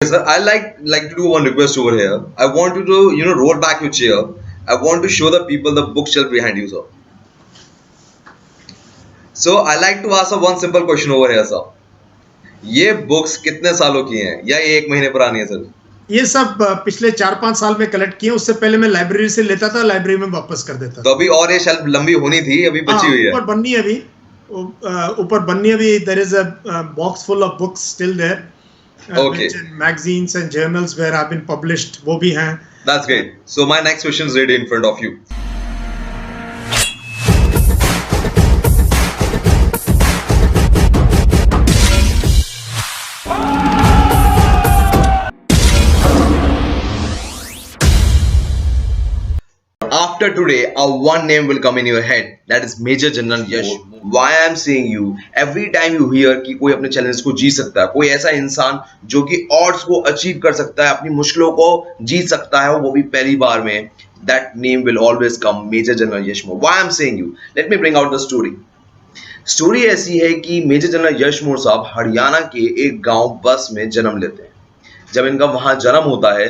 Sir, I like to do one request over here. I want you to roll back your chair. I want to show the people the bookshelf behind you, sir. So I like to ask one simple question over here, sir. ये books कितने सालों की हैं या ये 1 महीने पुरानी है सर? ये सब पिछले 4-5 साल में कलेक्ट किए। उससे पहले मैं लाइब्रेरी से लेता था, लाइब्रेरी में वापस कर देता तो अभी और ये शेल्फ लंबी होनी थी, अभी बची हुई है। ऊपर बननी है अभी, ऊपर बननी है अभी। There is a box full of books still there, Okay. Magazines and journals where have been published, वो भी हैं। That's great. So my next question is ready in front of you. After today, one name will come in your head. That is Major General Yash. Why I am saying you? Every time you hear कि कोई अपने challenge को जीत सकता है, कोई ऐसा इंसान जो कि ऑड्स को अचीव कर सकता है, अपनी मुश्किलों को जीत सकता है, वो भी पहली बार में, that name will always come, Major General Yashmore. Why I am saying you? Let me bring out the story. Story ऐसी है कि मेजर जनरल यशमोर साहब हरियाणा के एक गांव बस में जन्म लेते हैं। जब इनका वहां जन्म होता है,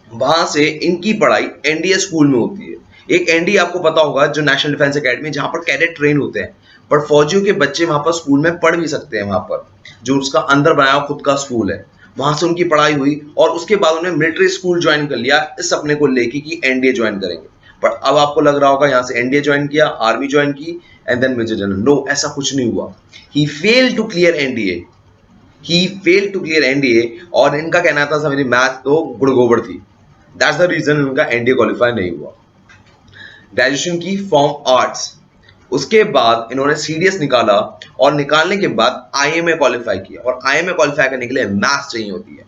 वहां से इनकी पढ़ाई एनडीए स्कूल में होती है। एक एनडीए आपको पता होगा, जो नेशनल डिफेंस एकेडमी, जहां पर कैडेट ट्रेन होते हैं, पर फौजियों के बच्चे वहां पर स्कूल में पढ़ भी सकते हैं। वहां पर जो उसका अंदर बनाया खुद का स्कूल है, वहां से उनकी पढ़ाई हुई और उसके बाद उन्हें मिलिट्री स्कूल ज्वाइन कर लिया इस सपने को लेके कि एनडीए ज्वाइन करेंगे। पर अब आपको लग रहा होगा यहाँ से एनडीए ज्वाइन किया, आर्मी ज्वाइन की and then major general. No, ऐसा कुछ नहीं हुआ। He failed to clear NDA, he failed to clear NDA. और इनका कहना था मेरी मैथ तो गुड़ गोबर थी। दैट्स द रीजन उनका एनडीए क्वालिफाई नहीं हुआ। ग्रेजुएशन की फ्रॉम आर्ट्स, उसके बाद इन्होंने सीडीएस निकाला और निकालने के बाद आईएमए क्वालिफाई किया। और आईएमए क्वालिफाई करने के लिए मैथ्स चाहिए होती है।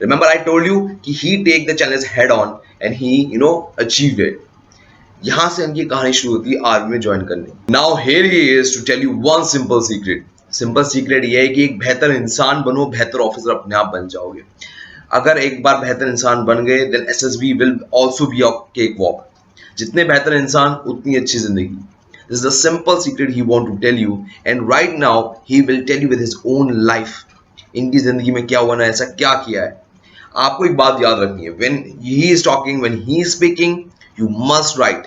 रिमेंबर आई टोल्ड यू कि he take the challenge head on and he achieved it. यहां से उनकी कहानी शुरू होती है आर्मी में ज्वाइन करने। Now here he is to tell you one simple secret. Simple secret ये है कि एक बेहतर इंसान बनो, बेहतर ऑफिसर अपने आप बन जाओगे। अगर एक बार बेहतर इंसान बन गए, then SSB will also be your cake walk. जितने बेहतर इंसान उतनी अच्छी जिंदगी। This is the simple secret he want to tell you and right now he will tell you with his own life. इनकी जिंदगी में क्या हुआ ना, ऐसा क्या किया है। आपको एक बात याद रखनी है, when he is talking, when he is speaking, you must write,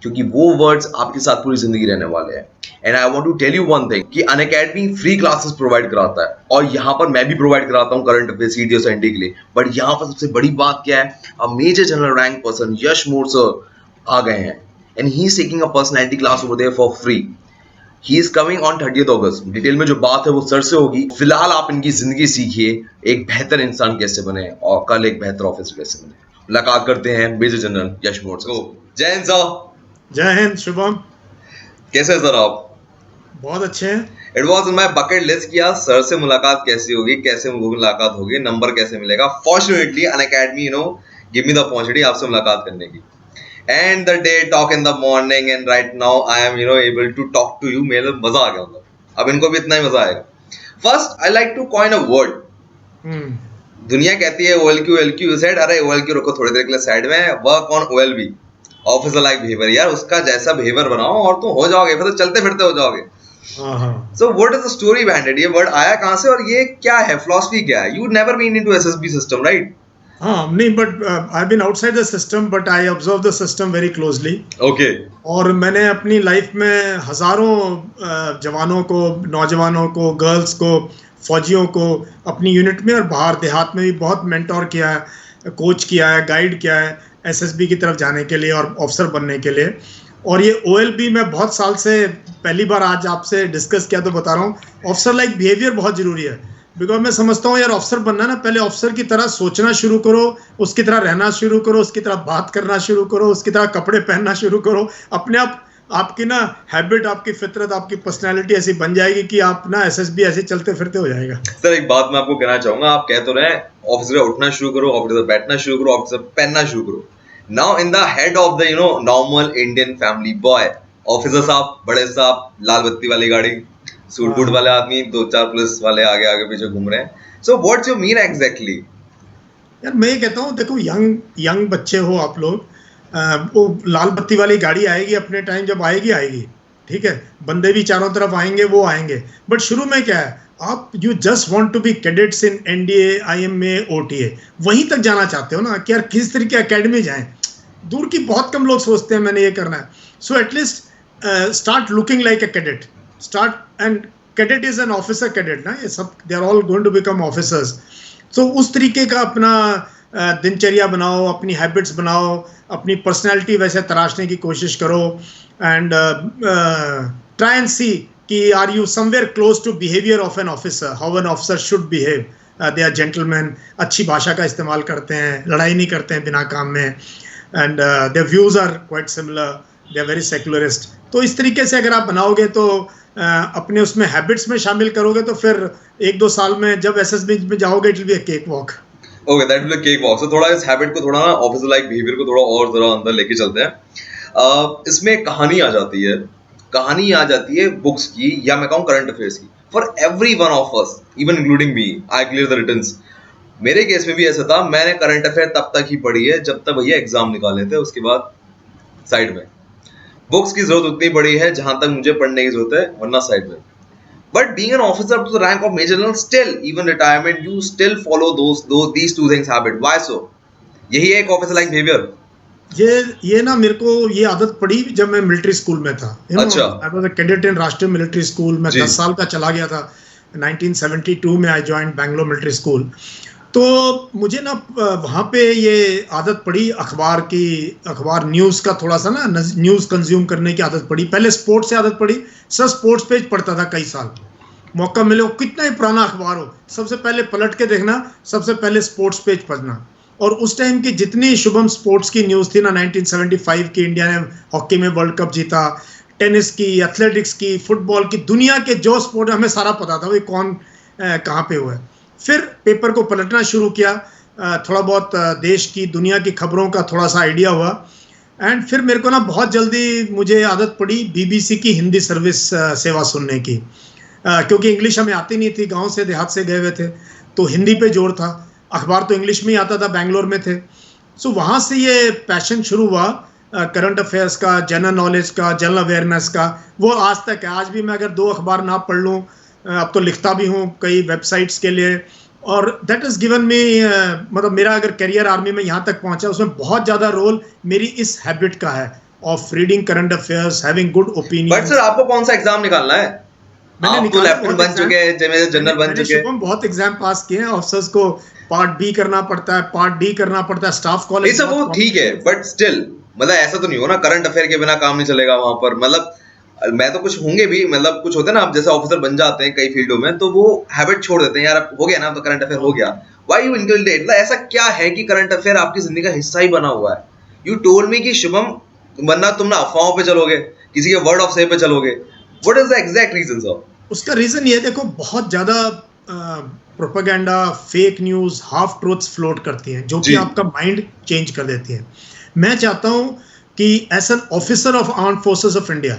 क्योंकि वो वर्ड्स आपके साथ पूरी जिंदगी रहने वाले हैं। And I want to tell you one thing कि अनअकैडमी फ्री क्लासेस प्रोवाइड कराता है और यहाँ पर मैं भी प्रोवाइड कराता हूँ करंट अफेयर, सीडीएस और एनडी के लिए। बट यहाँ पर सबसे बड़ी बात क्या है, a major general rank person Yashmor sir आ गए हैं and he is taking a personality class over there for free. He is coming on 30th अगस्त। डिटेल में जो बात है वो सर से होगी। फिलहाल आप इनकी जिंदगी सीखिए, एक बेहतर इंसान कैसे बने और कल एक बेहतर ऑफिसर कैसे बने। मुलाकात करते हैं मेजर जनरल यशमोर सर। जय हिंद सर। जय हिंद शुभम। कैसे हैं सर आप? बहुत अच्छे हैं। It was my bucket list किया सर से मुलाकात कैसी होगी, कैसे मुलाकात होगी, नंबर कैसे मिलेगा। Fortunately Unacademy give me the opportunity आपसे मुलाकात करने की। And the day talk in the morning and right now I am able to talk to you. मेरे मजा आ गया, मतलब अब इनको भी इतना ही मजा आएगा। First I like to coin a word. दुनिया कहती है OLQ साइड, अरे OLQ रखो थोड़ी देर के लिए साइड में, work on OLB, officer like behaviour. यार उसका जैसा बिहेवियर बनाओ और तुम हो जाओगे, फिर तो चलते फिरते हो जाओगे। So what is the story behind it? ये वर्ड आया कहां से और ये क्या है, फिलॉसफी क्या है? You never been into SSB system, right? नहीं, but I have been outside the system, but I observe the system very closely. Okay. और मैंने अपनी लाइफ में हजारों जवानों को, नौजवानों को, गर्ल्स को, फौजियों को अपनी यूनिट में और बाहर देहात में भी बहुत मेंटोर किया है, कोच किया है, गाइड किया है एसएसबी की तरफ जाने के लिए और ऑफिसर बनने के लिए। और ये OLB में बहुत साल से पहली बार आज आपसे डिस्कस किया तो बता रहा हूँ। ऑफिसर लाइक बिहेवियर बहुत ज़रूरी है, बिकॉज मैं समझता हूँ यार ऑफिसर बनना ना, पहले ऑफिसर की तरह सोचना शुरू करो, उसकी तरह रहना शुरू करो, उसकी तरह बात करना शुरू करो, उसकी तरह कपड़े पहनना शुरू करो। अपने आप आपकी ना हैबिट, आपकी फितरत, आपकी पर्सनैलिटी ऐसी बन जाएगी कि आप ना एसएसबी ऐसे चलते फिरते हो जाएगा। सर एक बात मैं आपको कहना चाहूंगा, आप कह तो रहे हैं ऑफिसर उठना शुरू करो, ऑफिसर बैठना शुरू करो, ऑफिसर पहनना शुरू करो। Now in the head of the normal Indian family boy, officer साहब, बड़े साहब, लाल बत्ती वाली गाड़ी, सूट बूट वाले आदमी, 2-4 पुलिस वाले आगे आगे पीछे घूम रहे हैं। So what's your mean exactly? यार मैं ये कहता हूँ, देखो यंग बच्चे हो आप लोग, वो लाल बत्ती वाली गाड़ी आएगी अपने टाइम, जब आएगी, ठीक है, बंदे भी चारों तरफ आएंगे, वो आएंगे, बट शुरू में क्या है, आप you just want to be cadets in NDA, IMA, OTA, वहीं तक जाना चाहते हो ना कि यार किस तरह की एकेडमी जाएं। दूर की बहुत कम लोग सोचते हैं मैंने ये करना है। So at least start looking like a cadet, start, and cadet is an officer cadet ना, ये सब they are all going to become officers. तो उस तरीके का अपना दिनचर्या बनाओ, अपनी हैबिट्स बनाओ, अपनी पर्सनैलिटी वैसे तराशने की कोशिश करो, एंड ट्राई एंड सी कि are you somewhere close to behaviour of an officer, how an officer should behave. They are gentleman, अच्छी भाषा का इस्तेमाल करते हैं, लड़ाई नहीं करते हैं बिना काम में, and their views are quite similar, they are very secularist. तो इस तरीके से अगर आप बनाओगे तो अपने उसमें हैबिट्स में शामिल करोगे, तो फिर 1-2 साल में जब एसएसबी में जाओगे it will be a cake walk. Okay, that will be cake walk. So थोड़ा इस हैबिट को, थोड़ा ना ऑफिसर लाइक बिहेवियर को थोड़ा और जरा अंदर लेके चलते हैं। इसमें कहानी आ जाती है, कहानी आ जाती है बुक्स की, या मैं कहूँ करंट अफेयर्स की। For every one of us, even including me, I clear the returns. मेरे केस में भी ऐसा था, मैंने करंट अफेयर तब तक ही पढ़ी है जब तक भैया एग्जाम निकाले थे, उसके बाद साइड में। बुक्स की जरूरत उतनी पड़ी है जहां तक मुझे पढ़ने की जरूरत है, वरना साइड में। But being an officer up to the rank of major general, still, even retirement, you still follow these two things habit. Why so? यही है एक officer like behavior. ये ना मेरे को ये आदत पड़ी जब मैं मिलिट्री स्कूल में था। अच्छा। आई वाज अ कैडेट इन राष्ट्रीय मिलिट्री स्कूल। मैं 10 साल का चला गया था। 1972 में I join Bangalore military school. तो मुझे ना वहाँ पे ये आदत पड़ी अखबार न्यूज़ का, थोड़ा सा ना न्यूज़ कंज्यूम करने की आदत पड़ी। पहले स्पोर्ट्स से आदत पड़ी, सब स्पोर्ट्स पेज पढ़ता था कई साल। मौका मिले वो कितना ही पुराना अखबार हो, सबसे पहले पलट के देखना, सबसे पहले स्पोर्ट्स पेज पढ़ना। और उस टाइम की जितनी शुभम स्पोर्ट्स की न्यूज़ थी ना, 1975 की इंडिया ने हॉकी में वर्ल्ड कप जीता, टेनिस की, एथलेटिक्स की, फुटबॉल की, दुनिया के जो स्पोर्ट हमें सारा पता था, वो कौन कहाँ पे हुआ है। फिर पेपर को पलटना शुरू किया, थोड़ा बहुत देश की, दुनिया की खबरों का थोड़ा सा आइडिया हुआ। एंड फिर मेरे को ना बहुत जल्दी मुझे आदत पड़ी बीबीसी की हिंदी सर्विस सेवा सुनने की, क्योंकि इंग्लिश हमें आती नहीं थी, गांव से देहात से गए हुए थे, तो हिंदी पे जोर था। अखबार तो इंग्लिश में ही आता था, बैंगलोर में थे। सो वहाँ से ये पैशन शुरू हुआ करंट अफेयर्स का, जनरल नॉलेज का, जनरल अवेयरनेस का। वो आज तक है। आज भी मैं अगर 2 अखबार ना पढ़ लूँ, अब तो लिखता भी हूँ कई वेबसाइट्स के लिए, और दैट इज़ गिवन मी, मतलब मेरा अगर करियर आर्मी में यहाँ तक पहुँचा, उसमें बहुत ज़्यादा रोल मेरी इस हैबिट का है, of reading current affairs, having good opinion. But sir, आपको कौन सा एग्जाम निकालना है? आप तो लेफ्टिनेंट बन चुके हैं, जनरल बन चुके हैं। बहुत एग्जाम पास किए हैं। ऑफिसर्स को पार्ट बी करना पड़ता है, पार्ट डी करना पड़ता है, स्टाफ कॉलेज। ये सब वो ठीक है, बट स्टिल मतलब ऐसा तो नहीं हो ना, करंट अफेयर के बिना काम नहीं चलेगा वहां पर। मतलब मैं तो कुछ होंगे भी, मतलब कुछ होते हैं ना, आप जैसे ऑफिसर बन जाते हैं कई फील्डों में, तो वो हैबिट छोड़ देते हैं, यार अब हो गया ना, तो करंट अफेयर हो गया। Why you inculcate? मतलब ऐसा क्या है कि करंट अफेयर आपकी जिंदगी का हिस्सा ही बना हुआ है? यू टोल्ड मी कि शुभम, वरना तुम ना अफवाहों पे चलोगे, किसी के वर्ड ऑफ से पे चलोगे। What is the exact reason sir? उसका रीजन ये देखो, बहुत ज्यादा propaganda, fake news, half truths float करती हैं, जो कि आपका माइंड चेंज कर देती हैं। मैं चाहता हूं कि as an officer of armed forces of India,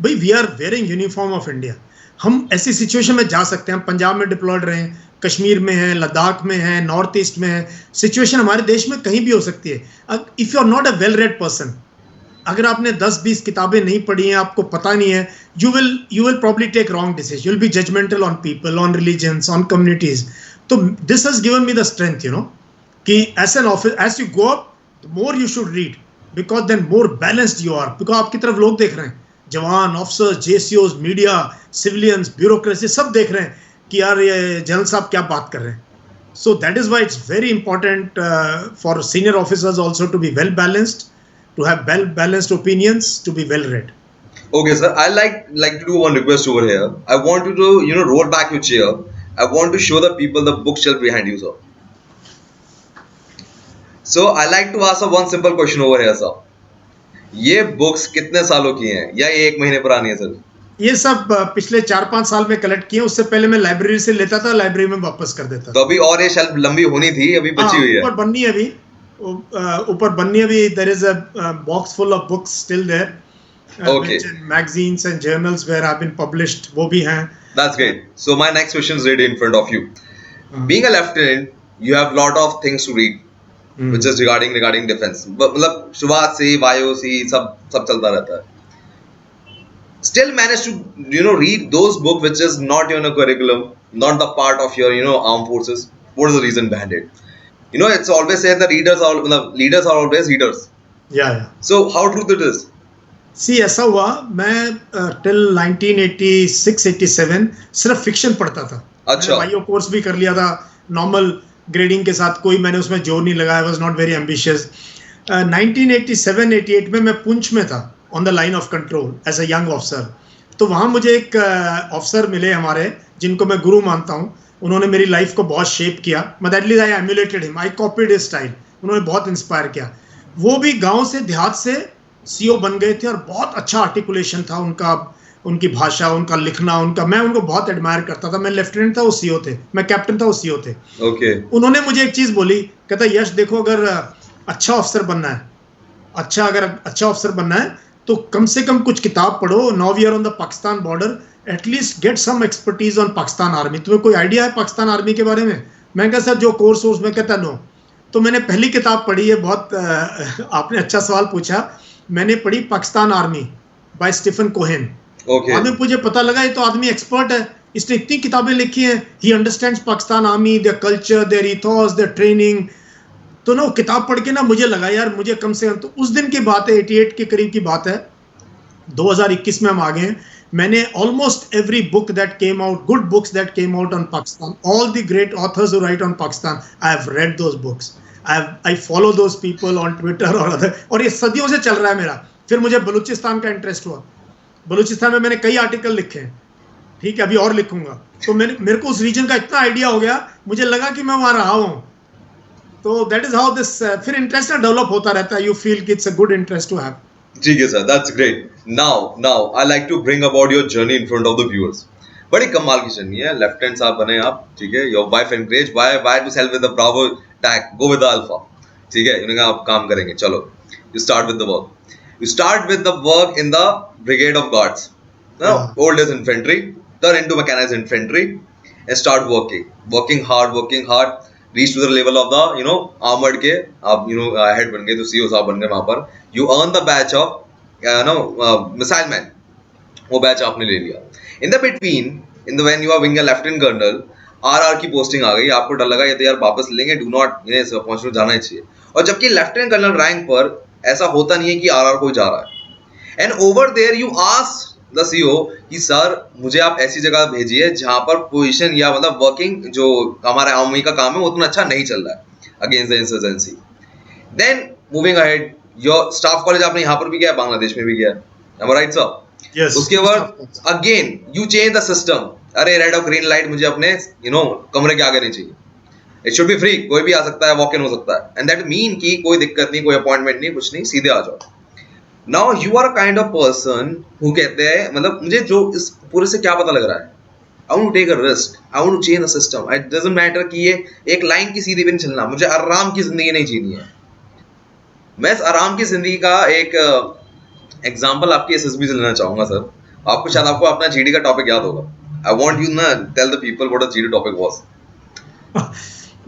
भाई we are wearing uniform of India. हम ऐसी सिचुएशन में जा सकते हैं, हम पंजाब में डिप्लॉयड रहे हैं, कश्मीर में है, लद्दाख में है, नॉर्थ ईस्ट में है। सिचुएशन हमारे देश में कहीं भी हो सकती है। If you are not a well read person, अगर आपने 10-20 किताबें नहीं पढ़ी हैं, आपको पता नहीं है, you will probably take wrong decision, you will be judgmental on people, on religions, on communities. तो this has given me the strength, you know, कि as an office, as you go up, more you should read, because then more balanced you are. Because आपकी तरफ लोग देख रहे हैं, जवान, officers, जेसीओज, मीडिया, सिविलियंस, ब्यूरोक्रेसी, सब देख रहे हैं कि यार ये जनरल साहब क्या बात कर रहे हैं। So that is why it's very important for senior officers also to be well balanced, to have well balanced opinions, to be well read. Okay, sir. I like to do one request over here. I want you to roll back your chair. I want to show the people the bookshelf behind you, sir. So I like to ask one simple question over here, sir. ये books कितने सालों की हैं, या ये 1 महीने पुरानी है सर? ये सब पिछले 4-5 साल में कलेक्ट किए। उससे पहले मैं लाइब्रेरी से लेता था, लाइब्रेरी में वापस कर देता था। तो अभी और ये शेल्फ लंबी होनी थी, अभी बची हुई है। ऊपर बननी है अभी, ऊपर बननी है अभी। There is a box full of books still there, Okay. Magazines and journals where have been published, वो भी हैं। That's great. So my next question is ready in front of you. Being a lieutenant, you have lot of things to read, which is regarding defense. मतलब शुरुआत से वायु से सब चलता रहता है। Still manage to read those book which is not in a curriculum, not the part of your armed forces? What is the reason behind it? It's always said that leaders are always leaders. या So how true it is? सी ऐसा हुआ, मैं till 1986-87 सिर्फ fiction पढ़ता था. अच्छा. मैंने bio course भी कर लिया था नॉर्मल ग्रेडिंग के साथ, कोई मैंने उसमें जोर नहीं लगाया. Was not very ambitious. 1987-88 में मैं पुंछ में था on the line of control as a young officer. तो वहाँ मुझे एक ऑफिसर मिले हमारे जिनको मैं गुरु मानता हूँ. उन्होंने मेरी लाइफ को बहुत शेप किया. मतलब at least I emulated him, I copied his style. उन्होंने बहुत इंस्पायर किया. वो भी गांव से देहात से सीओ बन गए थे और बहुत अच्छा आर्टिकुलेशन था उनका, उनकी भाषा, उनका लिखना, मैं उनको बहुत एडमायर करता था. मैं लेफ्टिनेंट था, वो सीओ थे. मैं कैप्टन था, वो सीओ थे. Okay. उन्होंने मुझे एक चीज़ बोली, कहता यश देखो, अगर अच्छा अफसर बनना है, अगर अच्छा अफसर बनना है तो कम से कम कुछ किताब पढ़ो. Now we are on the Pakistan border, at least get some expertise on Pakistan army. तुम्हें कोई आइडिया है पाकिस्तान आर्मी के बारे में? मैं कहा सर जो कोर्स में. कहता नो. तो मैंने पहली किताब पढ़ी है, बहुत आपने अच्छा सवाल पूछा. मैंने पढ़ी Pakistan army by Stephen Cohen. Okay. बाद में मुझे पता लगा ये तो आदमी एक्सपर्ट है, इसने इतनी किताबें लिखी हैं. He understands Pakistan army, their culture, their ethos, their training. तो ना वो किताब पढ़ के ना मुझे लगा यार मुझे कम से कम, तो उस दिन की बात है, 88 के करीब की बात है, 2021 में हम आ गए हैं. मैंने almost every book that came out, good books that came out on Pakistan, all the great authors who right on Pakistan, I have read those books. I follow those people on Twitter और other, और ये सदियों से चल रहा है मेरा. फिर मुझे बलूचिस्तान का इंटरेस्ट हुआ. बलूचिस्तान में मैंने कई आर्टिकल लिखे हैं, ठीक है, अभी और लिखूंगा. तो मेरे को उस रीजन का इतना आइडिया हो गया, मुझे लगा कि मैं वहाँ रहा हूँ. तो दैट इज हाउ दिस, फिर इंटरेस्ट डेवलप होता रहता है. यू फील कि it's a good interest to have. ठीक है sir, that's great. Now I like to bring about your journey in front of the viewers. बड़ी कमाल की जर्नी है. लेफ्टिनेंट साहब बने आप, ठीक है. Your wife encourage, why to sail with the bravo tag, go with the alpha. ठीक है, इन्होंने कहा आप काम करेंगे, चलो. You start with the work. You start with the work in the Brigade of Guards, old as infantry, turn into mechanized infantry, and start working hard, reach to the level of the armored के आप head बन गए, तो CO साहब बन गए वहाँ पर. You earn the badge of missile man, वो बैच आपने ले लिया. In the between, when you are being a lieutenant colonel, RR की पोस्टिंग आ गई. आपको डर लगा ये तो यार वापस लेंगे, डू नॉट पहुंचने जाना ही चाहिए. और जबकि लेफ्टिनेंट कर्नल रैंक पर ऐसा होता नहीं है कि आरआर कोई जा रहा है. And over there you ask the CO कि सर मुझे आप ऐसी जगह भेजिए जहां पर पोजीशन या मतलब वर्किंग जो हमारे आर्मी का काम है वो उतना अच्छा नहीं चल रहा है against the insurgency. Then moving ahead, your staff college आपने यहाँ पर भी किया, बांग्लादेश में भी किया, am I right sir? Yes. उसके बाद again you change the system. अरे रेड और ग्रीन लाइट मुझे अपने कमरे के आगे नहीं चाहिए. इट शुड बी फ्री, कोई भी आ सकता है, वॉक इन हो सकता है. एंड दैट मीन कि कोई दिक्कत नहीं, कोई अपॉइंटमेंट नहीं, कुछ नहीं, सीधे आ जाओ. Now you are a kind of person who कहते हैं, मतलब मुझे जो इस पूरे से क्या पता लग रहा है, I want to take a risk, I want to change the system. It doesn't matter कि ये एक लाइन की सीधी भी नहीं चलना, मुझे आराम की जिंदगी नहीं जीनी है. मैं इस आराम की जिंदगी का एक एग्जांपल आपकी एसएसबी से लेना चाहूंगा सर. आपको शायद आपको अपना जीडी का टॉपिक याद होगा. आई वांट यू ना tell the people what the GD topic was.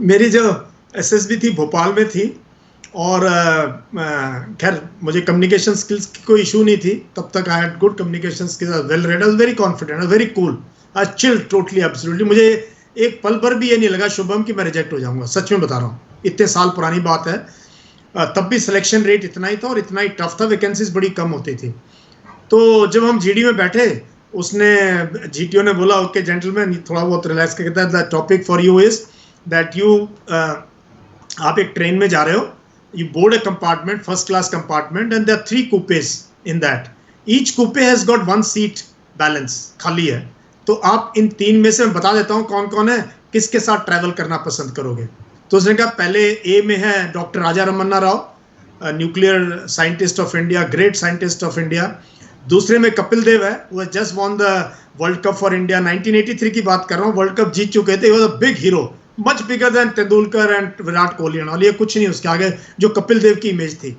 मेरी जो एसएसबी थी भोपाल में थी, और खैर मुझे कम्युनिकेशन स्किल्स की कोई इशू नहीं थी तब तक. I had good communication skills, well read, I was very confident, very cool, I chill totally absolutely. मुझे एक पल पर भी ये नहीं लगा शुभम कि मैं रिजेक्ट हो जाऊंगा. सच में बता रहा हूँ, इतने साल पुरानी बात है. तब भी सिलेक्शन रेट इतना ही था और इतना ही टफ था, वैकेंसीज बड़ी कम होती थी. तो जब हम जीडी में बैठे, उसने जीटीओ ने बोला ओके जेंटलमैन, थोड़ा बहुत रिलैक्स करके कहता है the topic for you is that you, आप एक ट्रेन में जा रहे हो, you board a compartment, first class compartment, and there are 3 coupes in that. Each coupe has got 1 seat balance, खाली है. तो आप इन 3 में से मैं बता देता हूँ कौन कौन है, किसके साथ ट्रैवल करना पसंद करोगे. तो उसने कहा पहले ए में है doctor Raja Ramanna Rao, nuclear scientist of India, great scientist of India. दूसरे में कपिल देव है, वो just won the world cup for India, 1983 की बात कर रहा हूँ, वर्ल्ड कप जीत चुके थे. वो big hero, much bigger than Tendulkar and Virat Kohli and all. ये कुछ नहीं उसके आगे जो कपिल देव की इमेज थी.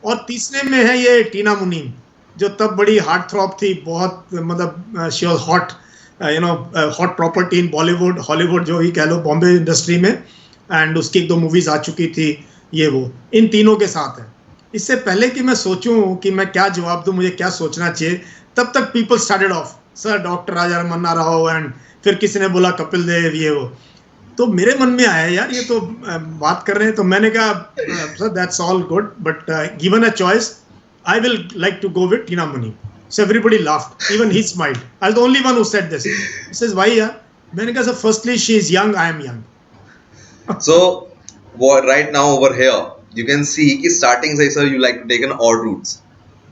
और तीसरे में है ये टीना मुनीम, जो तब बड़ी हार्ट थ्रॉप थी, बहुत मतलब she was hot, hot property in Bollywood, Hollywood जो भी कह लो, बॉम्बे इंडस्ट्री में. एंड उसकी 1-2 मूवीज आ चुकी थी. ये वो इन तीनों के साथ है. इससे पहले कि मैं सोचूं कि मैं क्या जवाब दूं, मुझे क्या सोचना चाहिए, तब तक people started off, sir doctor Raja Ramanna Rao and फिर किसी ने बोला कपिल देव ये वो, तो मेरे मन में आया यार ये तो बात कर रहे हैं, तो मैंने कहा sir that's all good but given a choice I will like to go with Tina मनी. So everybody laughed, even he smiled. I was the only one who said this. He says why yaar? मैंने कहा sir firstly she is young, I am young. So right now over here you can see कि starting से sir you like to take an odd routes,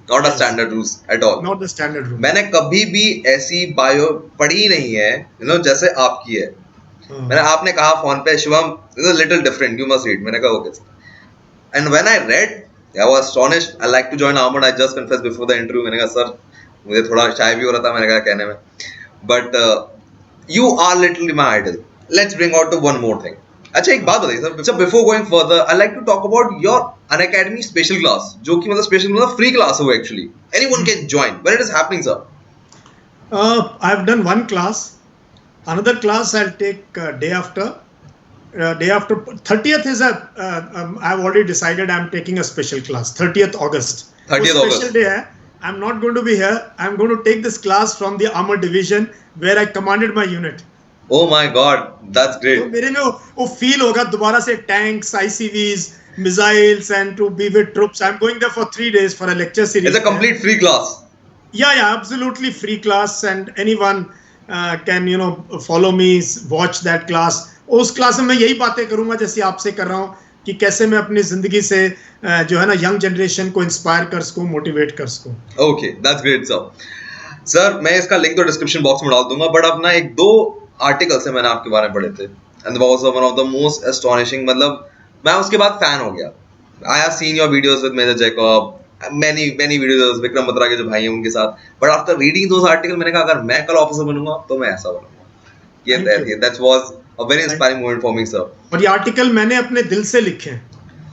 not a standard routes at all. Not the standard route. मैंने कभी भी ऐसी bio पढ़ी नहीं है जैसे आपकी है. मैंने आपने कहा फोन पे Shivam is a little different, you must read. मैंने कहा okay. And when I read I was astonished. I like to join Armored. I just confessed before the interview. मैंने कहा सर मुझे थोड़ा शाय भी हो रहा था मैंने कहा कहने में. But you are literally my idol. Let's bring out the one more thing. अच्छा एक बात बताइए sir. So before going further, I like to talk about your Unacademy special class, जो कि मतलब special मतलब free class हो actually. Anyone can join. When it is happening, sir? I've done one class. Another class I'll take day after. Day after 30th is I've already decided I'm taking a special class. 30th August. 30th August. Special day hai. I'm not going to be here. I'm going to take this class from the armored division where I commanded my unit. Oh my God, that's great. तो मेरे में वो feel होगा दोबारा से tanks, ICVs, missiles and to be with troops. I'm going there for 3 days for a lecture series. It's a complete free class. Yeah, absolutely free class and anyone can follow me, watch that class. उस class में मैं यही बातें करूंगा जैसे आपसे कर रहा हूँ कि कैसे मैं अपनी जिंदगी से जो है ना यंग जनरेशन को इंस्पायर कर सकूं, मोटिवेट कर सकूं. Okay, that's great sir. मैं इसका लिंक तो डिस्क्रिप्शन बॉक्स में डाल दूंगा. बट अपना एक दो आर्टिकल्स है मैंने आपके बारे में पढ़े थे and was one of the most astonishing. मतलब मैं उसके बाद फैन हो गया. I have seen your videos with major Jacob, many videos Vikram Batra के जो भाई हैं उनके साथ. But after reading those article मैंने कहा अगर मैं कल ऑफिसर बनूंगा तो मैं ऐसा बनूंगा. ये that was a very inspiring moment for me, sir. और ये आर्टिकल मैंने अपने दिल से लिखे हैं.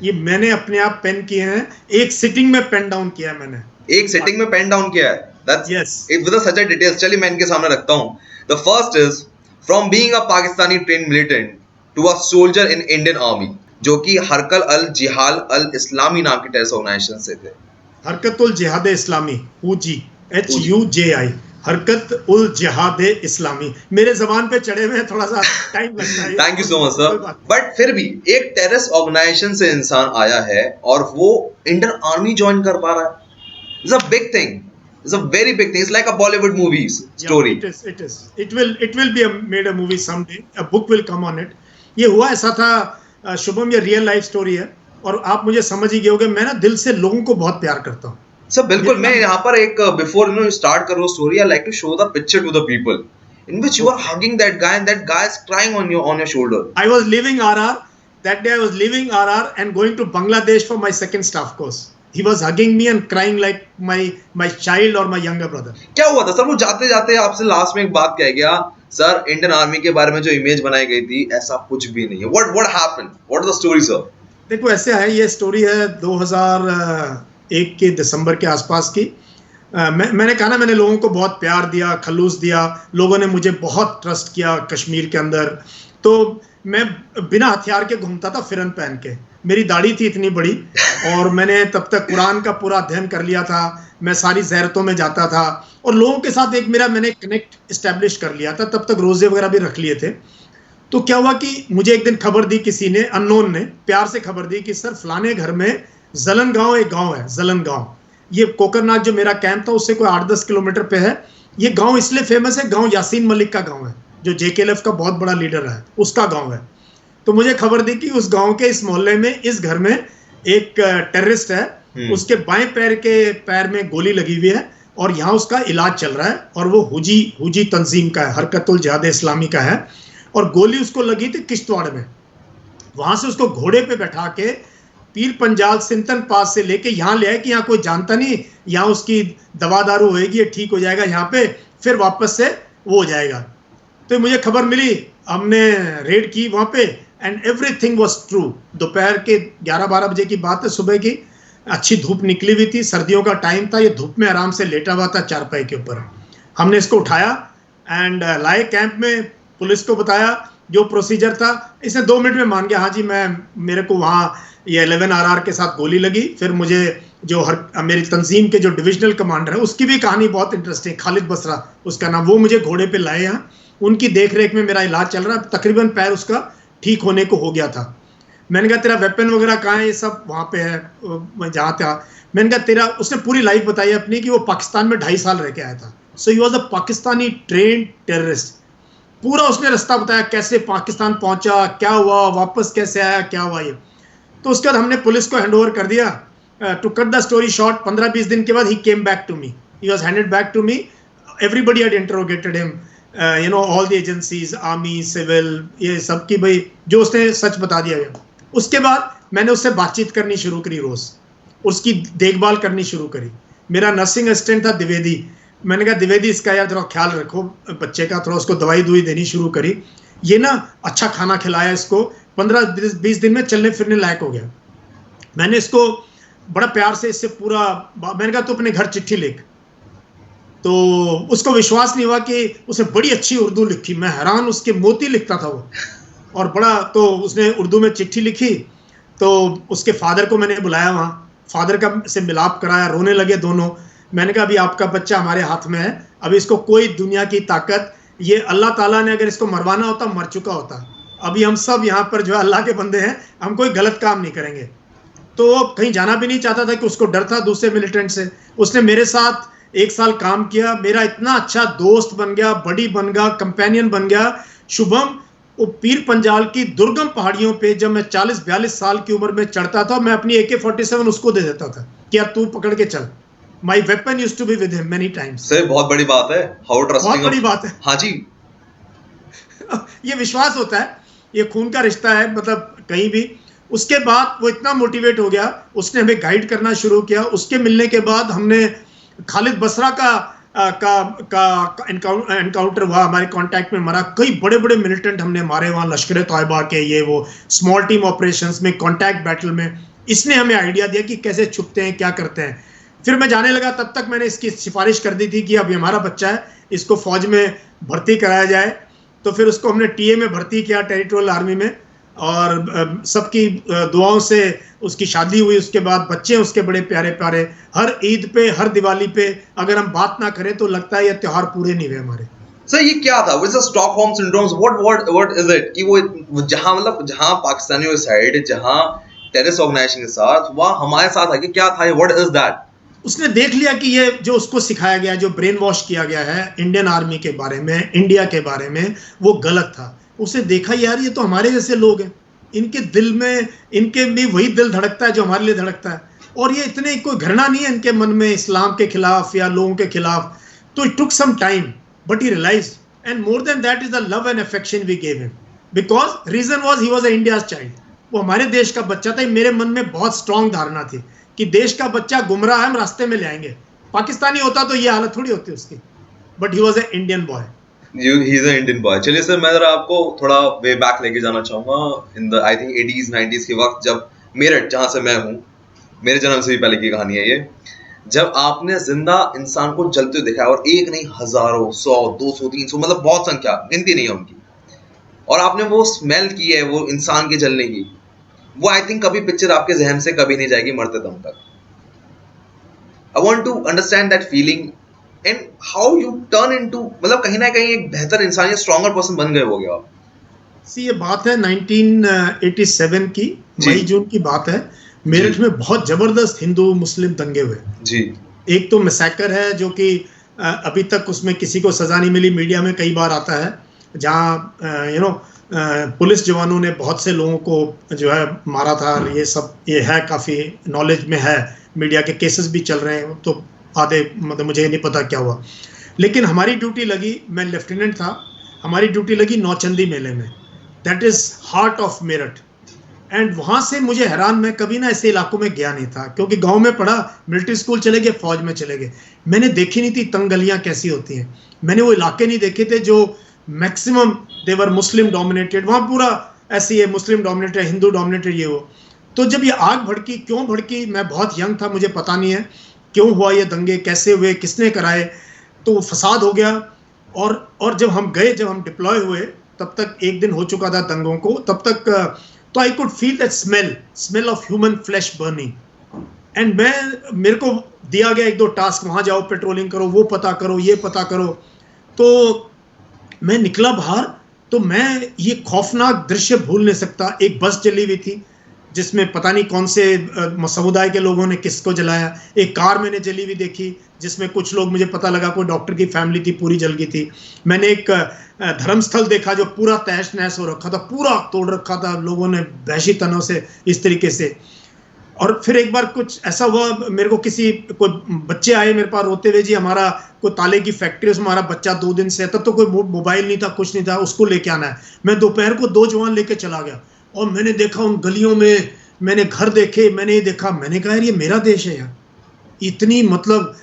ये मैंने अपने आप पेन किए हैं. एक सिटिंग में पेन डाउन किया है मैंने. एक सिटिंग में पेन डाउन किया है. That's yes. It with such a details. चलिए मैं इनके सामने रखता हूँ. The first is from being a Pakistani trained militant to a soldier in Indian Army, जो कि हरकत अल जिहाद अल इस्लामी नाम की टेररिस्ट ऑर्गेनाइजेशन से थे. हरकत उल जिहाद इस्लामी, HUJI, HUJI, हरकत उल जिहाद इस्लामी. मेरे जबान पे चढ़े हुए थोड़ा सा टाइम लगता है. Thank you so much sir. But फिर भी एक टेररिस्ट ऑर्गेनाइजेशन से इंसान आया है और वो इंडियन आर्मी ज्वाइन कर पा रहा है. It's a big thing. It's a very big thing. It's like a Bollywood movies story. Yeah, it is. It will be made a movie someday. A book will come on it. ये हुआ ऐसा था शुभम, ये real life story है और आप मुझे समझ ही गए होंगे. मैं ना दिल से लोगों को बहुत प्यार करता हूँ. सर बिल्कुल. मैं यहाँ पर एक बिफोर स्टार्ट करूँ story, I like to show the picture to the people in which you are hugging that guy and that guy is crying on your shoulder. I was leaving RR that day. I was leaving RR and going to Bangladesh for my second staff course. He was hugging me and crying like my child or my younger brother. क्या हुआ था sir? वो जाते जाते आपसे last में एक बात कह गया सर, इंडियन आर्मी के बारे में जो इमेज बनाई गई थी ऐसा कुछ भी नहीं है. what happened? What is the story, sir? देखो ऐसे है, ये स्टोरी है 2001 के दिसंबर के आसपास की. मैंने कहा ना, मैंने लोगों को बहुत प्यार दिया, खलूस दिया. लोगों ने मुझे बहुत ट्रस्ट किया कश्मीर के अंदर. तो मैं बिना हथियार के घूमता था, फिरन पहन के. मेरी दाढ़ी थी इतनी बड़ी और मैंने तब तक कुरान का पूरा अध्ययन कर लिया था. मैं सारी ज़ैरतों में जाता था और लोगों के साथ एक मैंने कनेक्ट इस्टेब्लिश कर लिया था. तब तक रोज़े वगैरह भी रख लिए थे. तो क्या हुआ कि मुझे एक दिन खबर दी किसी ने, अननोन ने प्यार से खबर दी कि सर फलाने घर में जलन गांव, एक गांव है जलन गांव. ये कोकरनाग जो मेरा कैंप था उससे कोई 8-10 किलोमीटर पे है. ये गांव इसलिए फेमस है, गांव यासीन मलिक का गांव है जो JKLF का बहुत बड़ा लीडर है, उसका गांव है. तो मुझे खबर दी कि उस गांव के इस मोहल्ले में इस घर में एक टेररिस्ट है. उसके बाएं पैर में गोली लगी हुई है और यहाँ उसका इलाज चल रहा है और वो हुजी तंजीम का है, हरकत उल जिहाद इस्लामी का है. और गोली उसको लगी थी किश्तवाड़ में. वहां से उसको घोड़े पे बैठा के पीर पंजाल सिंतन पास से लेके यहाँ ले आए कि यहाँ कोई जानता नहीं, यहाँ उसकी दवा दारू होएगी, ये ठीक हो जाएगा यहाँ पे, फिर वापस से वो हो जाएगा. तो मुझे खबर मिली, हमने रेड की वहाँ पे एंड एवरीथिंग वाज ट्रू. दोपहर के 11-12 बजे की बात है, सुबह की. अच्छी धूप निकली हुई थी, सर्दियों का टाइम था. ये धूप में आराम से लेटा हुआ था चारपाई के ऊपर. हमने इसको उठाया एंड लाए कैंप में, पुलिस को बताया जो प्रोसीजर था. इसने 2 मिनट में मान गया, हाँ जी मेरे को वहाँ ये 11 RR के साथ गोली लगी. फिर मुझे जो मेरी तंजीम के जो डिविजनल कमांडर है उसकी भी कहानी बहुत इंटरेस्टिंग, खालिद बसरा उसका नाम, वो मुझे घोड़े पे लाए यहाँ. उनकी देख रेख में मेरा इलाज चल रहा है, तकरीबन पैर उसका ठीक होने को हो गया था। मैंने कहा तेरा वेपन वगैरह कहाँ है, ये सब वहाँ पे है जहाँ था। मैंने कहा तेरा, उसने पूरी लाइफ बताई अपनी कि वो पाकिस्तान में 2.5 साल रह के आया था। So he was a Pakistani trained terrorist. पूरा उसने रास्ता बताया, कैसे पाकिस्तान पहुंचा, क्या हुआ, वापस कैसे आया, क्या हुआ ये। तो उसके बाद हमने पुलिस को हैंड ओवर कर दिया। To cut the story short, 15-20 दिन के बाद he came back to me, he was handed back to me. Everybody had interrogated him, you know, all the agencies, army, civil, ये सब की भाई जो उसने सच बता दिया गया। उसके बाद मैंने उससे बातचीत करनी शुरू करी, रोज उसकी देखभाल करनी शुरू करी। मेरा नर्सिंग असिस्टेंट था द्विवेदी। मैंने कहा द्विवेदी, इसका यार थोड़ा ख्याल रखो बच्चे का, थोड़ा उसको दवाई दुई देनी शुरू करी। ये ना अच्छा खाना खिलाया इसको, 15-20 दिन में चलने फिरने लायक हो गया। मैंने इसको बड़ा प्यार से इससे पूरा, मैंने कहा तू अपने घर चिट्ठी लिख। तो उसको विश्वास नहीं हुआ कि उसने बड़ी अच्छी उर्दू लिखी। मैं हैरान, उसके मोती लिखता था वो, और बड़ा, तो उसने उर्दू में चिट्ठी लिखी। तो उसके फादर को मैंने बुलाया वहाँ, फादर का से मिलाप कराया, रोने लगे दोनों। मैंने कहा अभी आपका बच्चा हमारे हाथ में है, अभी इसको कोई दुनिया की ताकत, ये अल्लाह ताला ने अगर इसको मरवाना होता मर चुका होता। अभी हम सब यहाँ पर जो अल्लाह के बंदे हैं, हम कोई गलत काम नहीं करेंगे। तो वो कहीं जाना भी नहीं चाहता था कि उसको डर था दूसरे मिलिटेंट से। उसने मेरे साथ 1 साल काम किया, मेरा इतना अच्छा दोस्त बन गया, बडी बन गया, कंपेनियन बन गया। शुभम, वो पीर पंजाल की दुर्गम पहाड़ियों पे जब मैं 40-42 साल की उम्र में चढ़ता था, मैं अपनी AK-47 उसको दे देता था कि अब तू पकड़ के चल। My weapon used to be with him many times. Sir बहुत बड़ी बात है, हाउ ट्रस्टिंग, बहुत बड़ी बात है। हाँ जी। ये विश्वास होता है, ये खून का रिश्ता है, मतलब कहीं भी। उसके बाद वो इतना मोटिवेट हो गया, उसने हमें गाइड करना शुरू किया। उसके मिलने के बाद हमने खालिद बसरा का एनकाउंटर हुआ, हमारे कांटेक्ट में मरा। कई बड़े बड़े मिलिटेंट हमने मारे वहाँ, लश्कर तोयबा के, ये वो स्मॉल टीम ऑपरेशंस में, कांटेक्ट बैटल में। इसने हमें आइडिया दिया कि कैसे छुपते हैं, क्या करते हैं। फिर मैं जाने लगा, तब तक मैंने इसकी सिफारिश कर दी थी कि अब ये हमारा बच्चा है, इसको फौज में भर्ती कराया जाए। तो फिर उसको हमने TA में भर्ती किया, टेरिटोरियल आर्मी में, और सबकी दुआओं से उसकी शादी हुई। उसके बाद बच्चे उसके बड़े प्यारे प्यारे। हर ईद पे, हर दिवाली पे अगर हम बात ना करें तो लगता है ये त्योहार पूरे नहीं हुए हमारे। सर ये क्या था, what is Stockholm syndrome, what is it, कि वो जहां, मतलब जहां पाकिस्तानियों के साइड, जहां टेररिस्ट ऑर्गेनाइजेशन के साथ, वहां हमारे साथ आके क्या था, व्हाट इज दैट? उसने देख लिया कि ये जो उसको सिखाया गया, जो ब्रेन वॉश किया गया है इंडियन आर्मी के बारे में, इंडिया के बारे में, वो गलत था। उसने देखा यार ये तो हमारे जैसे लोग हैं, इनके दिल में, इनके भी वही दिल धड़कता है जो हमारे लिए धड़कता है, और ये इतने कोई घृणा नहीं है इनके मन में इस्लाम के खिलाफ या लोगों के खिलाफ। तो it took some time, but he realised, and more than that is the love and affection we gave him, because reason was he was a India's child. वो हमारे देश का बच्चा था। मेरे मन में बहुत स्ट्रांग धारणा थी कि देश का बच्चा गुमराह है, हम रास्ते में ले आएंगे। पाकिस्तानी होता तो ये हालत थोड़ी होती उसकी, but he was a Indian boy. He is a Indian boy. चलिए सर, मैं जरा आपको थोड़ा वे बैक लेके जाना चाहूंगा in the I think 80s 90s के वक्त, जब मेरठ, जहां से मैं हूँ, मेरे जन्म से भी पहले की कहानी है ये, जब आपने जिंदा इंसान को जलते हुए देखा, और एक नहीं, हजारों, 100, 200, 300, मतलब बहुत संख्या, गिनती नहीं है उनकी, और आपने वो स्मेल की है वो इंसान के जलने की, वो आई थिंक कभी पिक्चर आपके जहन से कभी नहीं जाएगी मरते दम तक। I want to understand that feeling and how you turn into, मतलब कहीं ना कहीं एक बेहतर इंसान या स्ट्रॉन्गर पर्सन बन गए हो गया आप। सी, ये बात है 1987 की, मई जून की बात है। मेरठ में बहुत जबरदस्त हिंदू मुस्लिम दंगे हुए जी। एक तो मैसेकर है जो कि अभी तक उसमें किसी को सजा नहीं मिली, मीडिया में कई बार आता है, जहाँ यू नो पुलिस जवानों ने बहुत से लोगों को जो है मारा था। ये सब ये है, काफ़ी नॉलेज में है, मीडिया के केसेस भी चल रहे हैं, तो आधे मतलब मुझे नहीं पता क्या हुआ। लेकिन हमारी ड्यूटी लगी, मैं लेफ्टिनेंट था, हमारी ड्यूटी लगी नौचंदी मेले में, that is heart of Meerut. And वहाँ से मुझे हैरान, मैं कभी ना ऐसे इलाकों में गया नहीं था, क्योंकि गांव में पढ़ा, मिलिट्री स्कूल चले गए, फौज में चले गए, मैंने देखी नहीं थी तंग गलियाँ कैसी होती हैं। मैंने वो इलाके नहीं देखे थे जो मैक्सिमम देवर मुस्लिम डोमिनेटेड, वहाँ पूरा ऐसी है, मुस्लिम डोमिनेटेड, हिंदू डोमिनेटेड, ये वो। तो जब ये आग भड़की, क्यों भड़की, मैं बहुत यंग था, मुझे पता नहीं है क्यों हुआ ये दंगे, कैसे हुए, किसने कराए, तो फसाद हो गया। और जब हम गए, जब हम डिप्लॉय हुए, तब तक एक दिन हो चुका था दंगों को, तब तक तो I could feel that smell of human flesh burning. And मेरे को दिया गया 1-2 टास्क, वहाँ जाओ, पेट्रोलिंग करो, वो पता करो, ये पता करो। तो मैं निकला बाहर तो मैं ये खौफनाक दृश्य भूल नहीं सकता। एक बस जली हुई थी जिसमें पता नहीं कौन से समुदाय के लोगों ने किसको जलाया। एक कार मैंने जली हुई देखी जिसमें कुछ लोग, मुझे पता लगा कोई डॉक्टर की फैमिली थी, पूरी जल गई थी। मैंने एक धर्मस्थल देखा जो पूरा तहस नहस हो रखा था, पूरा तोड़ रखा था लोगों ने वहशी तनों से, इस तरीके से। और फिर एक बार कुछ ऐसा हुआ, मेरे को कोई बच्चे आए मेरे पास रोते हुए, जी हमारा कोई ताले की फैक्ट्री, उसमें हमारा बच्चा 2 दिन से, तब तो कोई मोबाइल नहीं था, कुछ नहीं था, उसको लेके आना है। मैं दोपहर को 2 जवान लेके चला गया और मैंने देखा उन गलियों में, मैंने घर देखे, मैंने ये देखा, मैंने कहा यार ये मेरा देश है यार। इतनी मतलब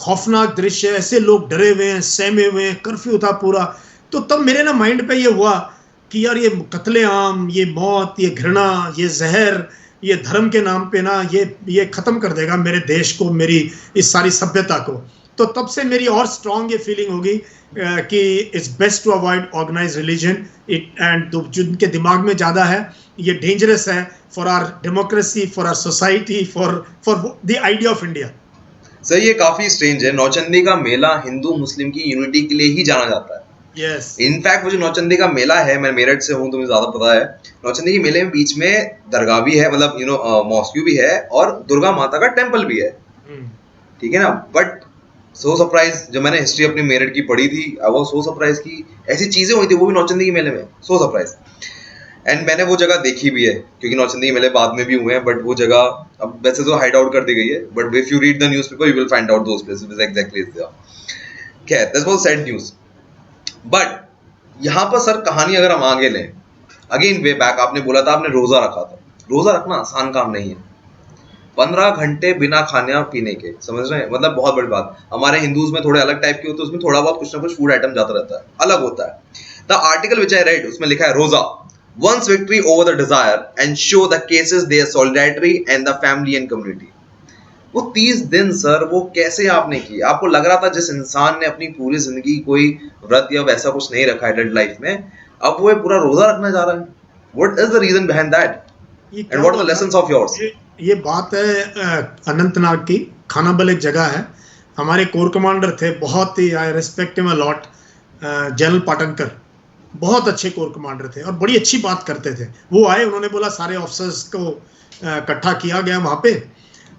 खौफनाक दृश्य, ऐसे लोग डरे हुए हैं, सहमे हुए हैं, कर्फ्यू था पूरा। तो तब मेरे ना माइंड पे ये हुआ कि यार ये कत्लेआम, ये मौत, ये घृणा, ये जहर, ये धर्म के नाम पे ना ये खत्म कर देगा मेरे देश को, मेरी इस सारी सभ्यता को। तो तब से मेरी और स्ट्रांग ये फीलिंग होगी कि it's best to avoid organised religion and जिनके दिमाग में ज़्यादा है, ये डेंजरस है for our democracy, for our society, for the idea of India. Sir ये काफी स्ट्रेंज है, नौचंदी का मेला हिंदू मुस्लिम की यूनिटी के लिए ही जाना जाता है। यस, इनफैक्ट वो जो नौचंदी का मेला है, मैं मेरठ से हूँ तो मुझे ज्यादा पता है, नौचंदी के मेले में बीच में दरगाह भी है, मतलब मॉस्क्यू भी है और दुर्गा माता का टेम्पल भी है, ठीक है ना। बट सो सरप्राइज, जब मैंने हिस्ट्री अपनी मेरठ की पढ़ी थी, आई वाज सो सरप्राइज कि ऐसी चीजें हुई थी, वो भी नौचंदी के मेले में, सो सरप्राइज। एंड मैंने वो जगह देखी भी है, क्योंकि नौचंदी के मेले बाद में भी हुए हैं, बट वो जगह अब वैसे तो हाइड आउट कर दी गई है, but if you read the newspaper you will find out those places exactly is there. खैर that's was sad news. But यहाँ पर सर कहानी अगर हम आगे लें, अगेन वे बैक, आपने बोला था आपने रोजा रखा था। रोजा रखना आसान काम नहीं है, 15 घंटे बिना खाने पीने के, समझ रहे हैं, मतलब बहुत बड़ी बात। हमारे हिंदूज में थोड़े अलग टाइप के होते हैं, उसमें थोड़ा बहुत कुछ ना कुछ फूड आइटम जाता रहता है, अलग होता है। The article which I read, उसमें लिखा है रोजा once victory over the desire and show the cases their solidarity and the family and community। वो 30 दिन सर वो कैसे आपने की? आपको लग रहा था जिस इंसान ने अपनी पूरी जिंदगी कोई व्रत या वैसा कुछ नहीं रखा है लाइफ में, अब वो पूरा रोजा रखना चाह रहा है। What is the reason behind that? And what are the lessons of yours? ये बात है अनंतनाग की। खानाबल एक जगह है, हमारे कोर कमांडर थे, बहुत ही I respect him a lot, general Patankar, बहुत अच्छे कोर कमांडर थे और बड़ी अच्छी बात करते थे। वो आए, उन्होंने बोला सारे ऑफिसर्स को इकट्ठा किया गया वहाँ पे,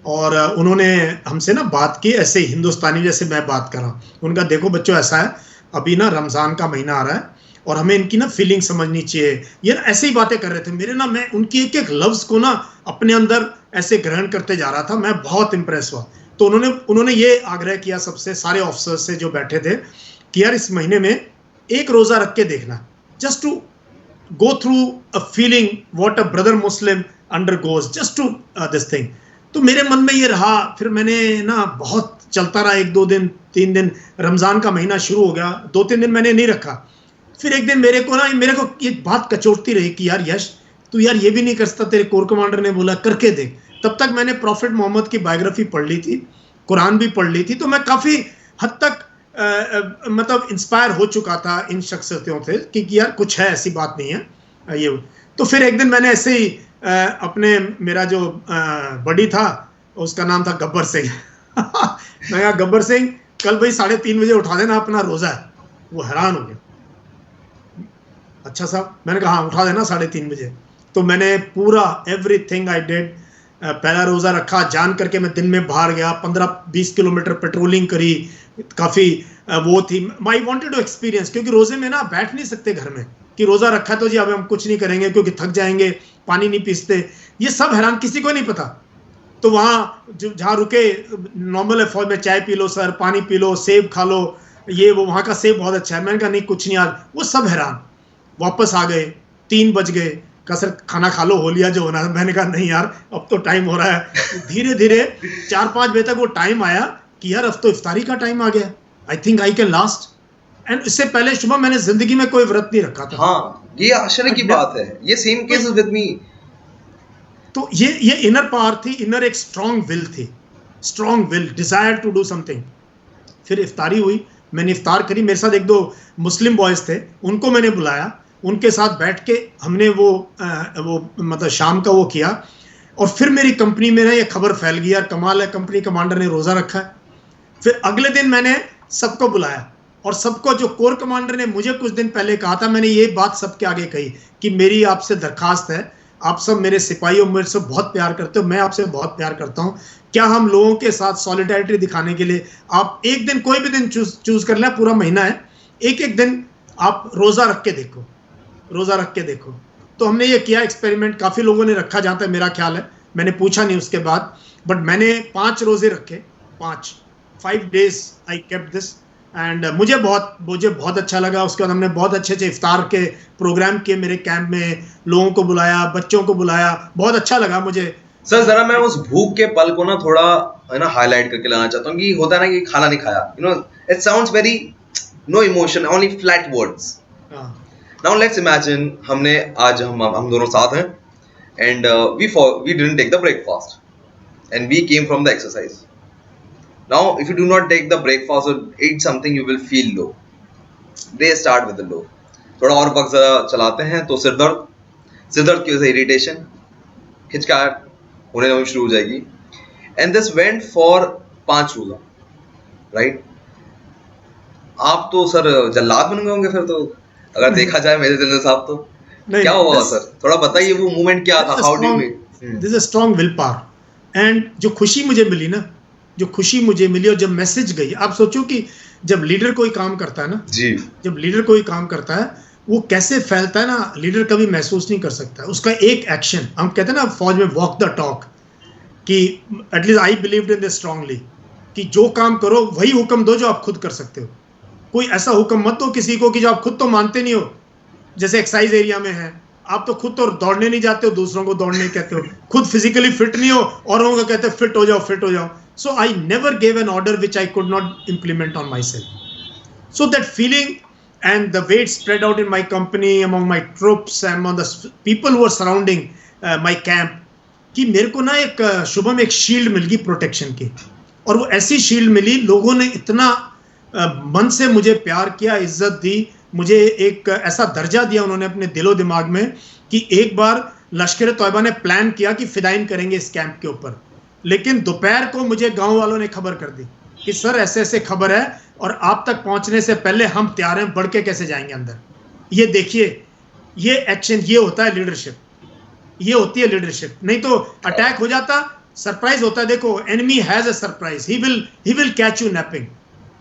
और उन्होंने हमसे ना बात की ऐसे हिंदुस्तानी जैसे मैं बात कर रहा हूँ। उनका देखो बच्चों ऐसा है, अभी ना रमज़ान का महीना आ रहा है और हमें इनकी ना फीलिंग समझनी चाहिए। ये ऐसे ही बातें कर रहे थे मेरे ना, मैं उनकी एक एक लफ्ज़ को ना अपने अंदर ऐसे ग्रहण करते जा रहा था। मैं बहुत इम्प्रेस हुआ। तो उन्होंने ये आग्रह किया सबसे, सारे ऑफिसर्स से जो बैठे थे, कि यार इस महीने में एक रोज़ा रख के देखना, just to go through a feeling what a brother Muslim undergoes, just to this thing. तो मेरे मन में ये रहा, फिर मैंने ना बहुत चलता रहा, 1-2 दिन 3 दिन, रमज़ान का महीना शुरू हो गया, 2-3 दिन मैंने नहीं रखा। फिर एक दिन मेरे को ये बात कचोटती रही कि यार यश तू यार ये भी नहीं कर सकता, तेरे कोर कमांडर ने बोला करके देख। तब तक मैंने प्रॉफिट मोहम्मद की बायोग्राफी पढ़ ली थी, कुरान भी पढ़ ली थी, तो मैं काफ़ी हद तक मतलब इंस्पायर हो चुका था इन शख्सियतों से कि यार कुछ है, ऐसी बात नहीं है ये। तो फिर एक दिन मैंने ऐसे ही अपने, मेरा जो बडी था उसका नाम था गब्बर सिंह मैं कहा गब्बर सिंह कल भाई 3:30 बजे उठा देना, अपना रोज़ा है। वो हैरान हो गया, अच्छा साहब, मैंने कहा हाँ उठा देना 3:30 बजे। तो मैंने पूरा एवरीथिंग आई डिड, पहला रोज़ा रखा, जान करके मैं दिन में बाहर गया, 15-20 किलोमीटर पेट्रोलिंग करी, काफ़ी वो थी, आई वांटेड टू एक्सपीरियंस, क्योंकि रोज़े में ना बैठ नहीं सकते घर में कि रोज़ा रखा है तो जी अब हम कुछ नहीं करेंगे क्योंकि थक जाएंगे, पानी नहीं पीसते, ये सब हैरान, किसी को नहीं पता। तो वहाँ जहाँ रुके नॉर्मल है, फौज में चाय पी लो सर, पानी पी लो, सेब खा लो, ये वो, वहाँ का सेब बहुत अच्छा है। मैंने कहा नहीं कुछ नहीं, आज वो सब हैरान। वापस आ गए, 3 बज गए, कहा सर खाना खा लो, हो लिया जो होना है। मैंने कहा नहीं यार अब तो टाइम हो रहा है। धीरे धीरे 4-5 बजे तक वो टाइम आया कि यार अब तो इफ्तारी का टाइम आ गया, I think I can last. And इससे पहले शुभम मैंने जिंदगी में कोई व्रत नहीं रखा था। हाँ, ये आश्चर्य की बात है, ये सेम केस विद मी। तो ये इनर पावर थी, इनर एक स्ट्रॉन्ग विल थी, strong will, desire to do something. फिर इफ्तारी हुई, मैंने इफ्तार करी, मेरे साथ 1-2 मुस्लिम बॉयज़ थे, उनको मैंने बुलाया, उनके साथ बैठ के हमने वो मतलब शाम का वो किया। और फिर मेरी कंपनी में ना ये खबर फैल गई, यार कमाल है, कंपनी कमांडर ने रोज़ा रखा है। फिर अगले दिन मैंने सबको बुलाया और सबको, जो कोर कमांडर ने मुझे कुछ दिन पहले कहा था, मैंने ये बात सबके आगे कही कि मेरी आपसे दरखास्त है, आप सब मेरे सिपाही हो, मेरे से बहुत प्यार करते हो, मैं आपसे बहुत प्यार करता हूं, क्या हम लोगों के साथ सॉलिडारिटी दिखाने के लिए आप एक दिन, कोई भी दिन चूज कर लें, पूरा महीना है, एक एक दिन आप रोजा रख के देखो, रोजा रख के देखो। तो हमने ये किया एक्सपेरिमेंट, काफी लोगों ने रखा जहां तक मेरा ख्याल है, मैंने पूछा नहीं उसके बाद, बट मैंने 5 रोजे रखे, 5 days I kept this, and मुझे बहुत अच्छा लगा। उसके बाद हमने बहुत अच्छे अच्छे इफ्तार के प्रोग्राम किए मेरे कैंप में, लोगों को बुलाया, बच्चों को बुलाया, बहुत अच्छा लगा मुझे। सर जरा मैं उस भूख के पल को ना थोड़ा है ना हाईलाइट करके लाना चाहता हूँ कि होता है ना कि खाना नहीं खाया, you know it sounds very no emotion, only flat words. Now let's imagine हमने आज हम दोनों साथ हैं and we didn't take the breakfast and we came from the exercise. Now, if you do not take the breakfast or eat something, you will feel low. They start with the low. थोड़ा और वक्त ज़रा चलाते हैं तो सिर दर्द की वजह से इरिटेशन, खिचकाहट होने शुरू हो जाएगी। And this went for 5 रोज़ा, right? आप तो सर जल्लाद बन गए होंगे फिर तो, अगर देखा जाए मेरे जनरल साहब तो। क्या हुआ सर, थोड़ा बताइए वो मूवमेंट क्या था, how do you make? This is a strong willpower. And जो खुशी मुझे मिली ना, जो खुशी मुझे मिली और जब मैसेज गई, आप सोचो कि जब लीडर कोई काम करता है ना जी, जब लीडर कोई काम करता है वो कैसे फैलता है ना, लीडर कभी महसूस नहीं कर सकता। उसका एक एक्शन, हम कहते हैं ना फौज में वॉक द टॉक, कि at least I believed in this strongly, कि जो काम करो वही हुक्म दो जो आप खुद कर सकते हो। कोई ऐसा हुक्म मत दो किसी को कि जो आप खुद तो मानते नहीं हो। जैसे एक्सरसाइज एरिया में है, आप तो खुद तो दौड़ने नहीं जाते हो, दूसरों को दौड़ने कहते हो, खुद फिजिकली फिट नहीं हो, औरों को कहते हो फिट हो जाओ। So I never gave an order which I could not implement on myself. So that feeling and the way it spread out in my company, among my troops, among the people who were surrounding my camp, कि मेरे को ना एक शुभम एक shield मिल गई protection की, और वो ऐसी शील्ड मिली, लोगों ने इतना मन से मुझे प्यार किया, इज्जत दी, मुझे एक ऐसा दर्जा दिया उन्होंने अपने दिलो दिमाग में कि एक बार लश्कर तौयबा ने प्लान किया कि फिदाइन करेंगे इस कैंप के ऊपर, लेकिन दोपहर को मुझे गांव वालों ने खबर कर दी कि सर ऐसे ऐसे खबर है और आप तक पहुंचने से पहले हम तैयार हैं, बढ़ के कैसे जाएंगे अंदर। ये देखिए, ये एक्शन, ये होता है लीडरशिप, ये होती है लीडरशिप। नहीं तो अटैक हो जाता, सरप्राइज होता है। देखो, enemy has a surprise, he will catch you napping.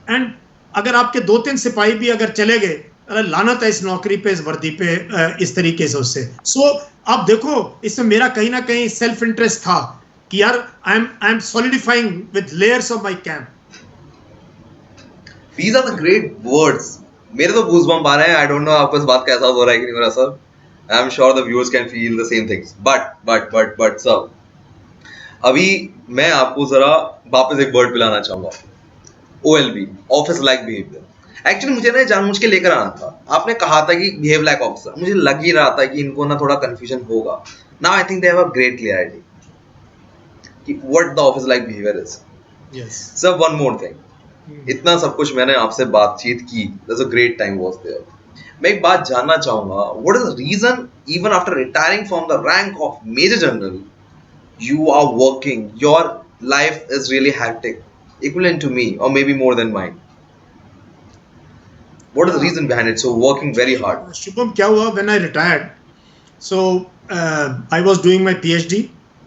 And अगर आपके 2-3 सिपाही भी अगर चले गए, अरे लानत है इस नौकरी पे, इस वर्दी पे, इस तरीके से उससे। सो आप देखो, इसमें मेरा कहीं ना कहीं सेल्फ इंटरेस्ट था कि यार I am solidifying with layers of my camp. These are the great words. मेरे तो गूज़बम्प आ रहे हैं। I don't know आपको इस बात का एहसास हो रहा है कि नहीं हो रहा sir. I am sure the viewers can feel the same things. But sir, अभी मैं आपको जरा वापस एक वर्ड पिलाना चाहूँगा, OLB, office like behaviour. Actually मुझे ना जानबूझ के लेकर आना था। आपने कहा था कि बिहेव लाइक ऑफिसर, मुझे लग ही रहा था कि इनको ना थोड़ा कंफ्यूजन होगा। Now I think they have a great clarity कि what the office like behavior is. Yes. Sir, one more thing. इतना सब कुछ मैंने आपसे बातचीत की, there's a great time was there. मैं एक बात जानना चाहूँगा, what is the reason even after retiring from the rank of Major General, you are working, your life is really hectic, equivalent to me or maybe more than mine. What is the reason behind it? So working very hard. Shubham, क्या हुआ when I retired? So I was doing my PhD.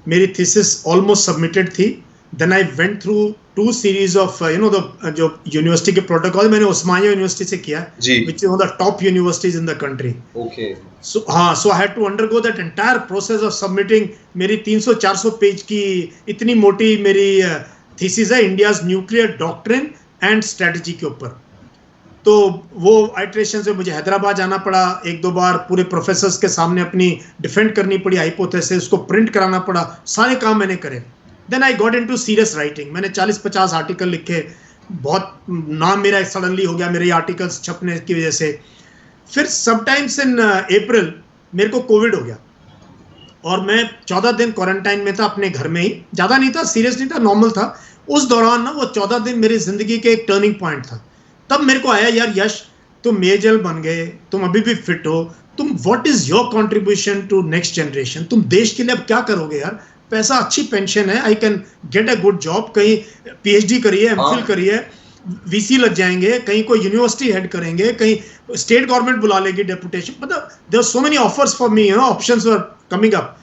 मेरी thesis almost submitted थी। Then I went through 2 series of जो university के protocol मैंने Osmania university से किया, which is one of the top universities in the country. Okay, so I had to undergo that entire process of submitting. मेरी 300-400 page की इतनी मोटी मेरी थीसिस है, India's nuclear doctrine and strategy के ऊपर। तो वो आइट्रेशन से मुझे हैदराबाद जाना पड़ा 1-2 बार, पूरे प्रोफेसर्स के सामने अपनी डिफेंड करनी पड़ी हाइपोथेसिस, उसको प्रिंट कराना पड़ा, सारे काम मैंने करे। Then I got into serious writing. मैंने 40-50 आर्टिकल लिखे, बहुत नाम मेरा सडनली हो गया मेरे आर्टिकल्स छपने की वजह से। फिर समटाइम्स इन अप्रैल मेरे को कोविड हो गया और मैं 14 दिन क्वारंटाइन में था अपने घर में ही। ज़्यादा नहीं था, सीरियस नहीं था, नॉर्मल था। उस दौरान ना वो 14 दिन मेरी ज़िंदगी के एक टर्निंग पॉइंट था। तब मेरे को आया, यार यश, तुम मेजर बन गए, तुम अभी भी फिट हो, तुम what is your contribution to next generation? तुम देश के लिए अब क्या करोगे यार? पैसा, अच्छी पेंशन है, I can get a good job, कहीं PhD करिए, MPhil करिए, वीसी लग जाएंगे, कहीं कोई यूनिवर्सिटी हेड करेंगे, कहीं स्टेट गवर्नमेंट बुला लेगी डेपुटेशन, मतलब there so many offers for me, options were coming up.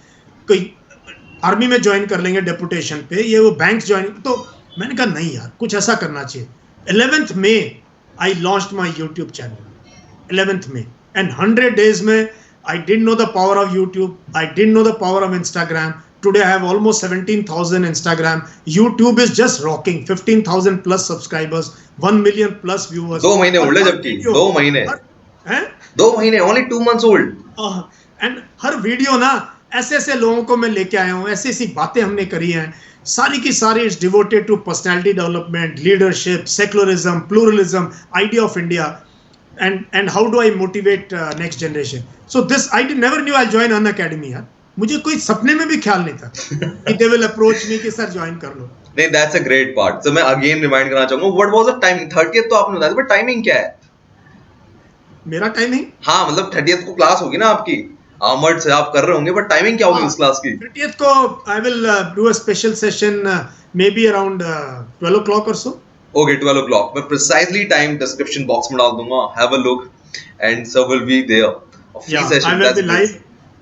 कोई आर्मी में ज्वाइन कर लेंगे डेपुटेशन पे, ये वो बैंक ज्वाइन। तो मैंने कहा नहीं यार, कुछ ऐसा करना चाहिए। 11th May I launched my YouTube channel, 11th May, and 100 days में I didn't know the power of YouTube, I didn't know the power of Instagram. Today I have almost 17,000 Instagram. YouTube is just rocking, 15,000 plus subscribers, 1 million plus viewers. 2 महीने old है जबकि 2 महीने हैं 2 महीने, only 2 months old। And her video ना ऐसे ऐसे लोगों को मैं लेके आया हूँ, ऐसी ऐसी बातें हमने करी हैं, सारी की सारी is devoted to personality development, leadership, secularism, pluralism, idea of India, and how do I motivate next generation. So this I never knew I'll join Unacademy यार, मुझे कोई सपने में भी ख्याल नहीं था कि they will approach me कि सर ज्वाइन कर लो। नहीं, that's a great part। तो मैं अगेन रिमाइंड करना चाहूंगा, what was the timing? 30th तो आपने बताया, बट टाइमिंग क्या है? मेरा टाइमिंग, हाँ मतलब 30th को क्लास होगी ना आपकी, आमर्ड से आप कर रहे होंगे, बट टाइमिंग क्या होगी उस क्लास की? 30th को I will do a special session maybe around 12 o'clock or so. Okay 12 o'clock। मैं प्रिसाइजली टाइम डिस्क्रिप्शन बॉक्स में डाल दूंगा, have a look and sir will be there. Yeah, I will be live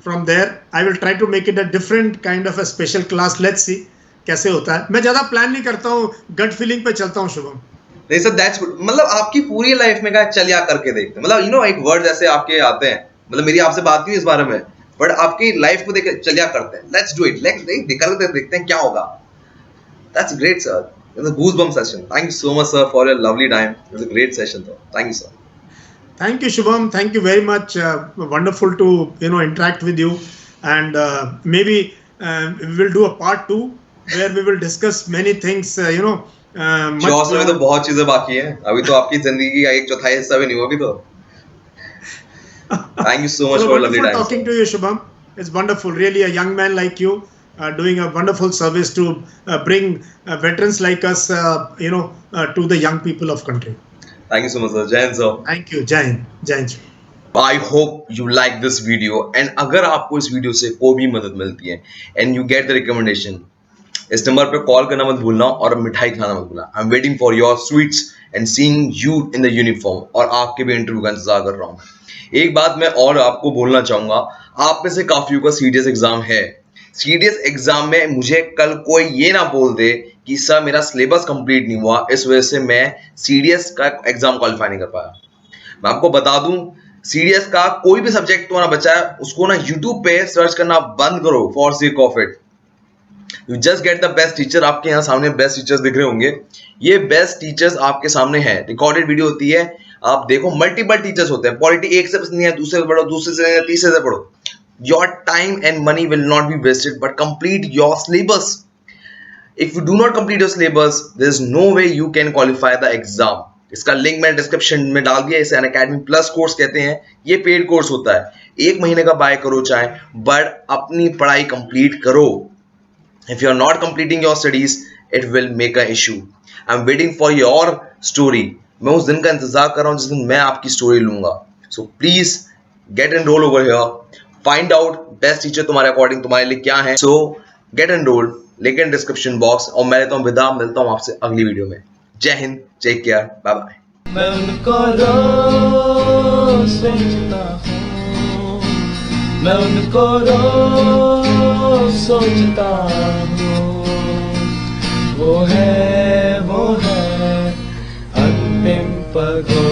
from there. I will try to make it a different kind of a special class. Let's see कैसे होता है। मैं ज्यादा plan नहीं करता हूँ, gut feeling पे चलता हूँ शुभम। नहीं सर, दैट्स गुड। मतलब आपकी पूरी लाइफ में क्या चलिया करके देखते हैं, मतलब यू नो एक वर्ड ऐसे आपके आते हैं, मतलब मेरी आपसे बात नहीं हुई इस बारे में, बट आपकी लाइफ को देख चलिया करते हैं। लेट्स डू इट, लेट्स देखते हैं क्या होगा। That's great sir. It was a goosebump session. Thank you so much, sir, for your lovely time. It was a great session, sir. Thank you, sir. Thank you, Shubham. Thank you very much. Wonderful to interact with you, and maybe we will do a part 2 where we will discuss many things. Shorts में तो बहुत चीजें बाकी हैं। अभी तो आपकी जिंदगी का 1/4 हिस्सा भी नहीं हुआ अभी तो। Thank you so much for your lovely time. Talking to you, Shubham. It's wonderful. Really, a young man like you. Doing a wonderful service to bring veterans like us, to the young people of country. Thank you so much, sir. Jai Hind, sir. Thank you. Jai Hind. Jai Hind. I hope you like this video, and अगर आपको इस video से कोई भी मदद मिलती है and you get the recommendation, इस नंबर पे कॉल करना मत भूलना और मिठाई खाना मत भूलना। I'm waiting for your sweets and seeing you in the uniform, और आपके भी इंटरव्यू का इंतजार कर रहा हूँ। एक बात मैं और आपको बोलना चाहूंगा, आप में से काफियों का सीडीएस एग्जाम है। सीडीएस एग्जाम में मुझे कल कोई ये ना बोल दे कि सर मेरा सिलेबस कंप्लीट नहीं हुआ, इस वजह से मैं सीडीएस का एग्जाम क्वालिफाई नहीं कर पाया। मैं आपको बता दूं, सीडीएस का कोई भी सब्जेक्ट तुम्हारा बचा है, उसको ना यूट्यूब पे सर्च करना बंद करो for sake of it. You just get the best teacher. आपके यहाँ सामने बेस्ट टीचर्स दिख रहे होंगे, ये बेस्ट टीचर्स आपके सामने हैं। रिकॉर्डेड वीडियो होती है, आप देखो, मल्टीपल टीचर्स होते हैं। पॉलिटी एक से पसंद नहीं है, दूसरे से पढ़ो, दूसरे से तीसरे से पढ़ो। Your time and money will not be wasted, but complete your syllabus. If you do not complete your syllabus, there is no way you can qualify the exam. इसका लिंक मैंने डिस्क्रिप्शन में डाल दिया। इसे अनअकैडमी प्लस कोर्स कहते हैं। ये paid course होता है, 1 महीने का बाय करो चाहे, बट अपनी पढ़ाई कंप्लीट करो। If you are not completing your studies, it will make an issue. I'm waiting for your story. मैं उस दिन का इंतजार कर रहा हूँ जिस दिन मैं आपकी स्टोरी लूंगा। So please get enrolled over here. Find out best teacher तुम्हारे अकॉर्डिंग तुम्हारे लिए क्या है। सो गेट एनरोल्ड, लेकिन डिस्क्रिप्शन बॉक्स। और मैं लेता हूँ विदा, मिलता हूँ आपसे अगली वीडियो में। Jai Hind, take care, bye bye. मैं उनको रोज सोचता हूँ, मैं उनको रोज सोचता हूँ। वो है अंतिम पल।